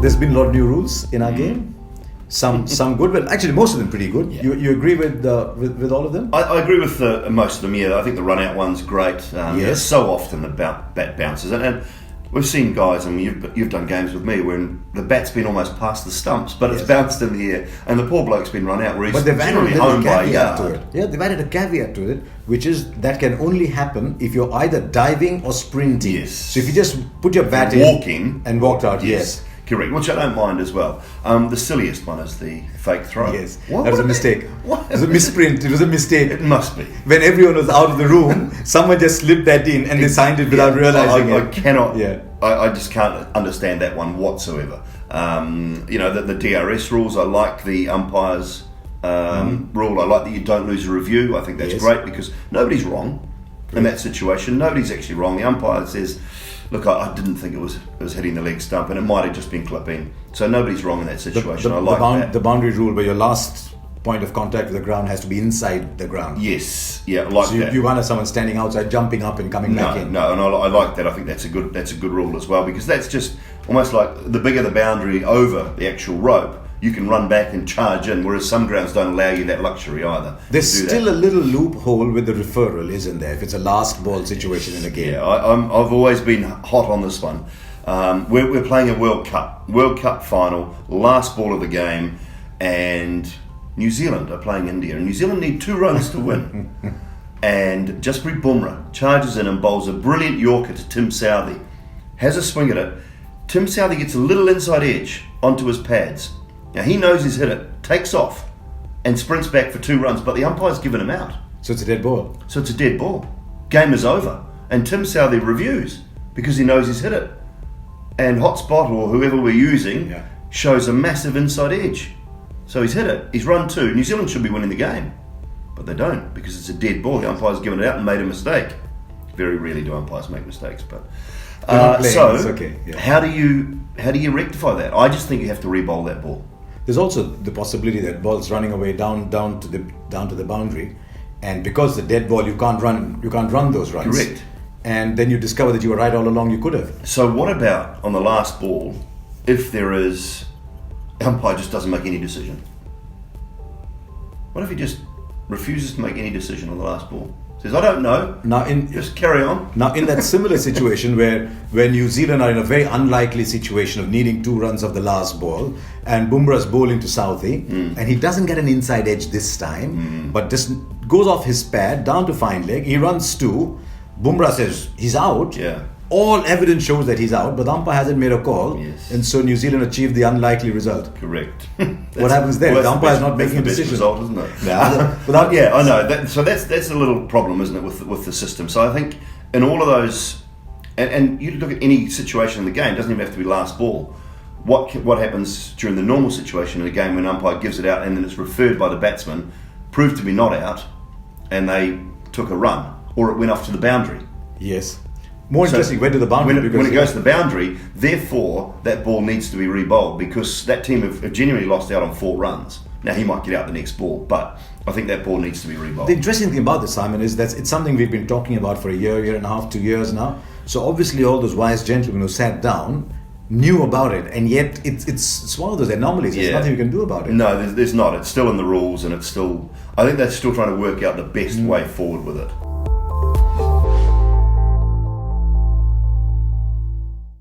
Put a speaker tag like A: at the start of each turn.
A: There's been a lot of new rules in our game. Some good, but actually most of them pretty good.
B: Yeah.
A: You agree with all of them?
B: I agree with most of them. Yeah, I think the run out one's great.
A: Yes.
B: So often the bat bounces, and we've seen guys. I mean, you've done games with me when the bat's been almost past the stumps, but it's bounced in the air, and the poor bloke's been run out. Where he's
A: But they've added a
B: generally
A: little
B: home by a
A: caveat to
B: yard.
A: it. Yeah, they've added a caveat to it, which is that can only happen if you're either diving or sprinting.
B: Yes.
A: So if you just put your bat
B: Walking
A: in and walked out, yes.
B: Correct, which I don't mind as well. The silliest one is the fake throw.
A: Yes,
B: What?
A: that was a mistake.
B: What?
A: It was a misprint. It was a mistake.
B: It must be.
A: When everyone was out of the room, someone just slipped that in and they signed it without realizing
B: I
A: it.
B: cannot.
A: Yeah.
B: I just can't understand that one whatsoever. The DRS rules. I like the umpires rule. I like that you don't lose a review. I think that's
A: Yes.
B: great because nobody's wrong in that situation. Nobody's actually wrong. The umpire says, "Look, I didn't think it was hitting the leg stump, and it might have just been clipping." So nobody's wrong in that situation. I like that.
A: The boundary rule where your last point of contact with the ground has to be inside the ground.
B: Yes, yeah, I like
A: So
B: that.
A: you can't have someone standing outside, jumping up and coming back in.
B: No, and I like that. I think that's a good rule as well because that's just almost like the bigger the boundary over the actual rope, you can run back and charge in. Whereas some grounds don't allow you that luxury either.
A: There's
B: to do
A: still
B: that.
A: a little loophole with the referral, isn't there? If it's a last ball situation in a game.
B: Yeah, I've always been hot on this one. We're playing a World Cup final, last ball of the game, and New Zealand are playing India, and New Zealand need 2 runs to win. And Jasprit Bumrah charges in and bowls a brilliant Yorker to Tim Southee, has a swing at it. Tim Southee gets a little inside edge onto his pads. Now he knows he's hit it, takes off, and sprints back for 2 runs, but the umpire's given him out.
A: So it's a dead ball.
B: So it's a dead ball. Game is over. And Tim Southee reviews because he knows he's hit it. And Hotspot or whoever we're using shows a massive inside edge. So he's hit it. He's run 2. New Zealand should be winning the game. But they don't because it's a dead ball. The umpire's given it out and made a mistake. Very rarely do umpires make mistakes. But so
A: It's okay. Yeah.
B: how do you rectify that? I just think you have to re-bowl that ball.
A: There's also the possibility that ball's running away down to the boundary, and because the dead ball, you can't run those runs.
B: Correct.
A: And then you discover that you were right all along. You could have.
B: So what about on the last ball, if the umpire just doesn't make any decision? What if he just refuses to make any decision on the last ball? Says, I don't know. Just carry on.
A: Now, in that similar situation where New Zealand are in a very unlikely situation of needing 2 runs of the last ball, and Bumrah's bowling to Southee, and he doesn't get an inside edge this time, but just goes off his pad down to fine leg. He runs 2. Bumrah says he's out.
B: Yeah.
A: All evidence shows that he's out, but the umpire hasn't made a call, and so New Zealand achieved the unlikely result.
B: Correct.
A: What happens there?
B: Well,
A: the umpire's not making a
B: that's the
A: decision.
B: best result, isn't it?
A: Yeah.
B: Yeah, I know. So that's a little problem, isn't it, with the system? So I think in all of those, and you look at any situation in the game, it doesn't even have to be last ball. What happens during the normal situation in a game when an umpire gives it out and then it's referred by the batsman, proved to be not out, and they took a run, or it went off to the boundary.
A: Yes. More interesting, went to the boundary.
B: When it goes to the boundary, therefore, that ball needs to be re-bowled because that team have genuinely lost out on 4 runs. Now, he might get out the next ball, but I think that ball needs to be re-bowled.
A: The interesting thing about this, Simon, is that it's something we've been talking about for a year and a half, 2 years now. So obviously all those wise gentlemen who sat down knew about it, and yet it's one of those anomalies. There's nothing you can do about it.
B: No, there's not. It's still in the rules, and I think they're still trying to work out the best way forward with it.